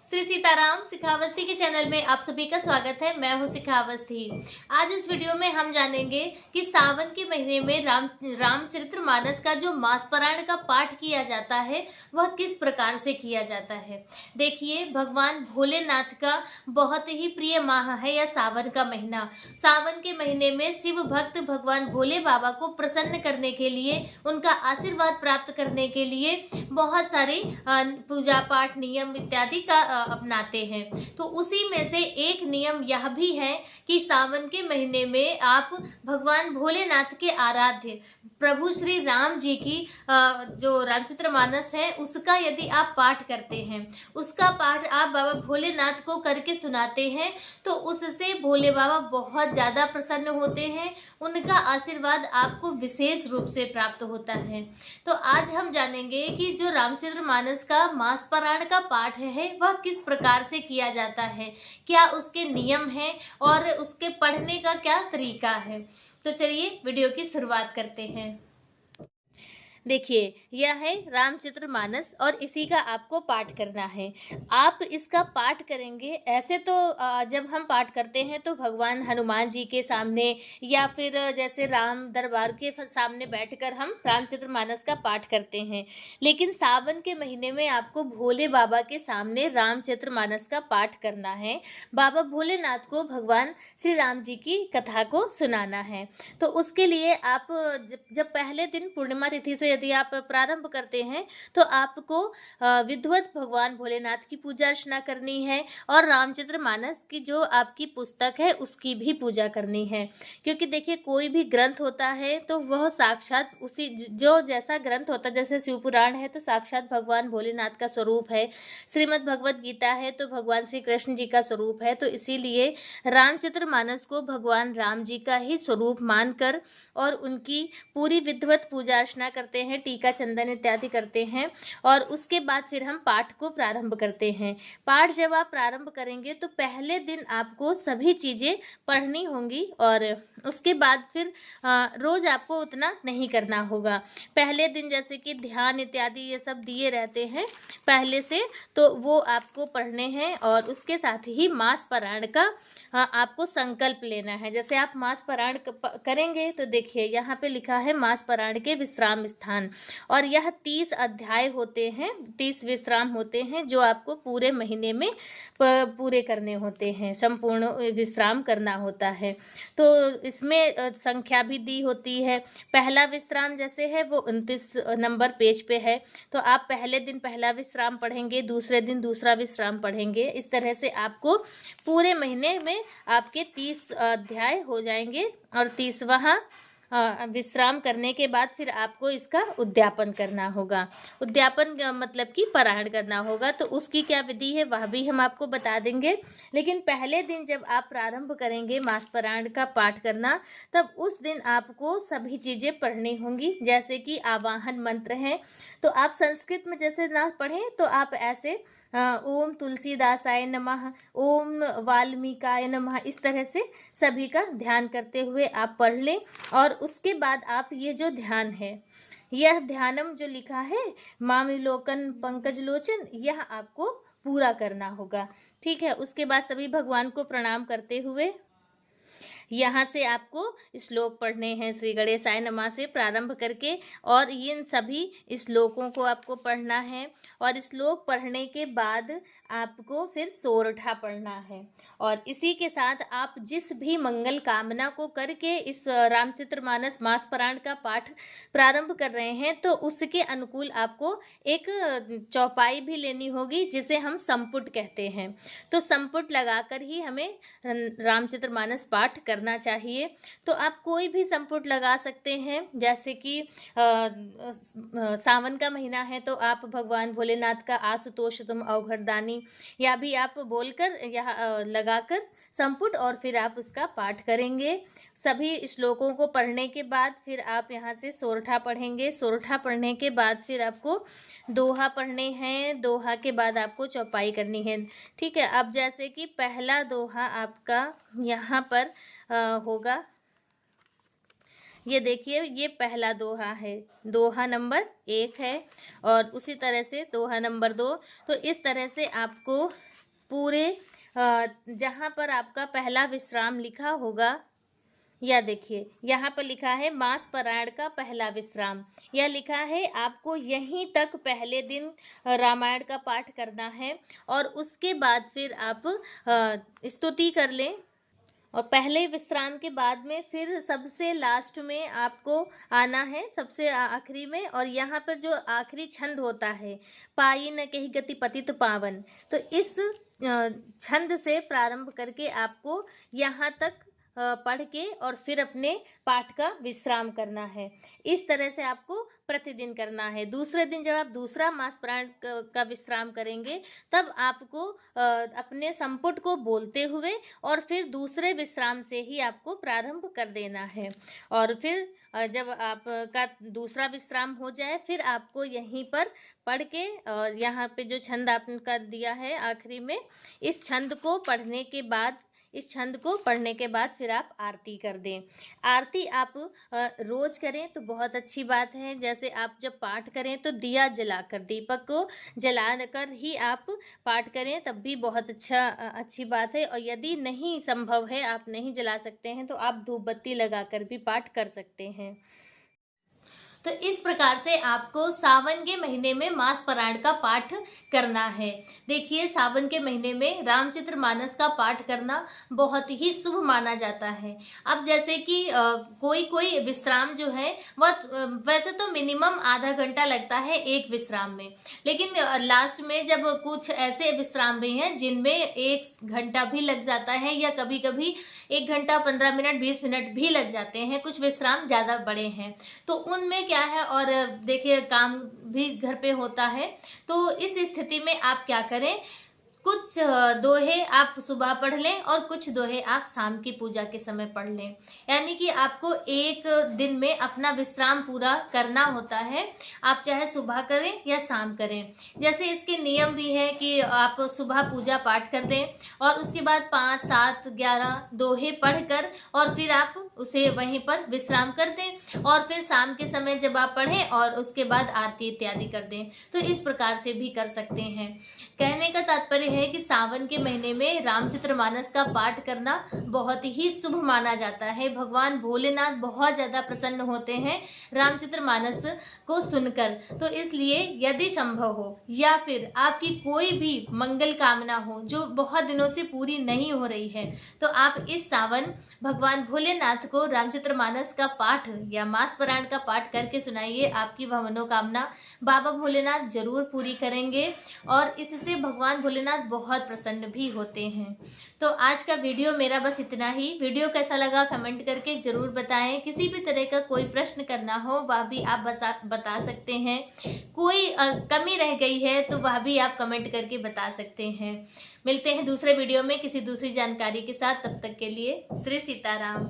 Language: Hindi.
श्री सीताराम शिखावस्थी के चैनल में आप सभी का स्वागत है। मैं हूं शिखावस्थी। आज इस वीडियो में हम जानेंगे कि सावन के महीने में रामचरितमानस का जो मासपरायण का पाठ किया जाता है वह किस प्रकार से किया जाता है। देखिए, भगवान भोलेनाथ का बहुत ही प्रिय माह है यह सावन का महीना। सावन के महीने में शिव भक्त भगवान भोले बाबा को प्रसन्न करने के लिए, उनका आशीर्वाद प्राप्त करने के लिए बहुत सारे पूजा पाठ नियम इत्यादि का अपनाते हैं। तो उसी में से एक नियम यह भी है कि सावन के महीने में आप भगवान भोलेनाथ के आराध्य प्रभु श्री राम जी की जो रामचरितमानस है उसका यदि आप पाठ करते हैं, उसका पाठ आप बाबा भोलेनाथ को करके सुनाते हैं तो उससे भोले बाबा बहुत ज़्यादा प्रसन्न होते हैं। उनका आशीर्वाद आपको विशेष रूप से प्राप्त होता है। तो आज हम जानेंगे कि जो रामचरितमानस का मासपरायण का पाठ है वह किस प्रकार से किया जाता है, क्या उसके नियम हैं और उसके पढ़ने का क्या तरीका है। तो चलिए वीडियो की शुरुआत करते हैं। देखिए, यह है रामचरितमानस और इसी का आपको पाठ करना है। आप इसका पाठ करेंगे ऐसे तो जब हम पाठ करते हैं तो भगवान हनुमान जी के सामने या फिर जैसे राम दरबार के सामने बैठकर हम रामचरितमानस का पाठ करते हैं, लेकिन सावन के महीने में आपको भोले बाबा के सामने रामचरितमानस का पाठ करना है। बाबा भोलेनाथ को भगवान श्री राम जी की कथा को सुनाना है। तो उसके लिए आप जब पहले दिन पूर्णिमा तिथि से यदि आप प्रारंभ करते हैं तो आपको विधिवत भगवान भोलेनाथ की पूजा अर्चना करनी है और रामचरितमानस की जो आपकी पुस्तक है उसकी भी पूजा करनी है। क्योंकि देखिए, कोई भी ग्रंथ होता है तो वह साक्षात उसी जो जैसा ग्रंथ होता है, जैसे शिव पुराण है तो साक्षात भगवान भोलेनाथ का स्वरूप है, श्रीमद् भगवत गीता है तो भगवान श्री कृष्ण जी का स्वरूप है। तो इसीलिए रामचरितमानस को भगवान राम जी का ही स्वरूप मानकर और उनकी पूरी विधिवत पूजा अर्चना करते हैं, टीका चंदन इत्यादि करते हैं और उसके बाद फिर हम पाठ को प्रारंभ करते हैं। पाठ जब आप प्रारंभ करेंगे तो पहले दिन आपको सभी चीज़ें पढ़नी होंगी और उसके बाद फिर रोज़ आपको उतना नहीं करना होगा। पहले दिन जैसे कि ध्यान इत्यादि ये सब दिए रहते हैं पहले से, तो वो आपको पढ़ने हैं और उसके साथ ही मासपरायण का आपको संकल्प लेना है। जैसे आप मासपरायण करेंगे तो देखिए यहाँ पे लिखा है मासपरायण के विश्राम स्थान, और यह 30 अध्याय होते हैं, 30 विश्राम होते हैं जो आपको पूरे महीने में पूरे करने होते हैं, संपूर्ण विश्राम करना होता है। तो इसमें संख्या भी दी होती है। पहला विश्राम जैसे है वो 29 नंबर पेज पे है, तो आप पहले दिन पहला विश्राम पढ़ेंगे, दूसरे दिन दूसरा विश्राम पढ़ेंगे। इस तरह से आपको पूरे महीने में आपके 30 अध्याय हो जाएंगे और 30वां विश्राम करने के बाद फिर आपको इसका उद्यापन करना होगा। उद्यापन मतलब कि पारायण करना होगा। तो उसकी क्या विधि है वह भी हम आपको बता देंगे। लेकिन पहले दिन जब आप प्रारंभ करेंगे मासपरायण का पाठ करना, तब उस दिन आपको सभी चीज़ें पढ़नी होंगी। जैसे कि आवाहन मंत्र है तो आप संस्कृत में जैसे ना पढ़ें तो आप ऐसे ओम तुलसीदासाय नमः, ओम वाल्मीकाय नमः, इस तरह से सभी का ध्यान करते हुए आप पढ़ लें। और उसके बाद आप ये जो ध्यान है, यह ध्यानम जो लिखा है मामिलोकन पंकज लोचन, यह आपको पूरा करना होगा। ठीक है। उसके बाद सभी भगवान को प्रणाम करते हुए यहाँ से आपको श्लोक पढ़ने हैं, श्री गणेशाय नमः से प्रारंभ करके, और इन सभी श्लोकों को आपको पढ़ना है। और श्लोक पढ़ने के बाद आपको फिर सोरठा पढ़ना है। और इसी के साथ आप जिस भी मंगल कामना को करके इस रामचरितमानस मासपरायण का पाठ प्रारंभ कर रहे हैं तो उसके अनुकूल आपको एक चौपाई भी लेनी होगी जिसे हम संपुट कहते हैं। तो संपुट लगाकर ही हमें रामचरितमानस पाठ करना चाहिए। तो आप कोई भी संपुट लगा सकते हैं, जैसे कि सावन का महीना है तो आप भगवान भोलेनाथ का आशुतोष तुम अवघड़दानी, या भी आप बोलकर यहाँ लगाकर संपुट और फिर आप उसका पाठ करेंगे। सभी श्लोकों को पढ़ने के बाद फिर आप यहाँ से सोरठा पढ़ेंगे। सोरठा पढ़ने के बाद फिर आपको दोहा पढ़ने हैं। दोहा के बाद आपको चौपाई करनी है। ठीक है। अब जैसे कि पहला दोहा आपका यहाँ पर होगा, ये देखिए, ये पहला दोहा है, दोहा नंबर 1 है, और उसी तरह से दोहा नंबर 2। तो इस तरह से आपको पूरे जहाँ पर आपका पहला विश्राम लिखा होगा, या देखिए यहाँ पर लिखा है मास पारायण का पहला विश्राम, या लिखा है आपको यहीं तक पहले दिन रामायण का पाठ करना है और उसके बाद फिर आप स्तुति कर लें। और पहले विश्राम के बाद में फिर सबसे लास्ट में आपको आना है, सबसे आखिरी में। और यहाँ पर जो आखिरी छंद होता है, पाई न कही गति पतित पावन, तो इस छंद से प्रारंभ करके आपको यहाँ तक पढ़ के और फिर अपने पाठ का विश्राम करना है। इस तरह से आपको प्रतिदिन करना है। दूसरे दिन जब आप दूसरा मास पारायण का विश्राम करेंगे, तब आपको अपने संपुट को बोलते हुए और फिर दूसरे विश्राम से ही आपको प्रारंभ कर देना है। और फिर जब आपका दूसरा विश्राम हो जाए, फिर आपको यहीं पर पढ़ के और यहाँ पे जो छंद आपका दिया है आखिरी में, इस छंद को पढ़ने के बाद, इस छंद को पढ़ने के बाद फिर आप आरती कर दें। आरती आप रोज करें तो बहुत अच्छी बात है। जैसे आप जब पाठ करें तो दिया जलाकर, दीपक को जलाकर ही आप पाठ करें, तब भी बहुत अच्छी बात है। और यदि नहीं संभव है, आप नहीं जला सकते हैं, तो आप धूप बत्ती लगाकर भी पाठ कर सकते हैं। तो इस प्रकार से आपको सावन के महीने में मास पारायण का पाठ करना है। देखिए, सावन के महीने में रामचरितमानस का पाठ करना बहुत ही शुभ माना जाता है। अब जैसे कि कोई विश्राम जो है वह वैसे तो मिनिमम आधा घंटा लगता है एक विश्राम में, लेकिन लास्ट में जब कुछ ऐसे विश्राम भी हैं जिनमें 1 घंटा भी लग जाता है, या कभी कभी 1 घंटा 15 मिनट 20 मिनट भी लग जाते हैं। कुछ विश्राम ज़्यादा बड़े हैं तो उनमें क्या है, और देखिए काम भी घर पे होता है, तो इस स्थिति में आप क्या करें, कुछ दोहे आप सुबह पढ़ लें और कुछ दोहे आप शाम की पूजा के समय पढ़ लें। यानी कि आपको एक दिन में अपना विश्राम पूरा करना होता है, आप चाहे सुबह करें या शाम करें। जैसे इसके नियम भी है कि आप सुबह पूजा पाठ कर दें और उसके बाद 5, 7, 11 दोहे पढ़कर और फिर आप उसे वहीं पर विश्राम कर दें, और फिर शाम के समय जब आप पढ़ें और उसके बाद आरती इत्यादि कर दें। तो इस प्रकार से भी कर सकते हैं। कहने का तात्पर्य है कि सावन के महीने में रामचरितमानस का पाठ करना बहुत ही शुभ माना जाता है। भगवान भोलेनाथ बहुत ज़्यादा प्रसन्न होते हैं रामचरितमानस को सुनकर। तो इसलिए यदि संभव हो या फिर आपकी कोई भी मंगल कामना हो जो बहुत दिनों से पूरी नहीं हो रही है, तो आप इस सावन भगवान भोलेनाथ को रामचरितमानस का पाठ या मास पारायण का पाठ करके सुनाइए। आपकी वह मनोकामना बाबा भोलेनाथ जरूर पूरी करेंगे और इससे भगवान भोलेनाथ बहुत प्रसन्न भी होते हैं। तो आज का वीडियो मेरा बस इतना ही। वीडियो कैसा लगा कमेंट करके जरूर बताएं। किसी भी तरह का कोई प्रश्न करना हो वह भी आप बता सकते हैं। कोई कमी रह गई है तो वह भी आप कमेंट करके बता सकते हैं। मिलते हैं दूसरे वीडियो में किसी दूसरी जानकारी के साथ। तब तक के लिए श्री सीताराम।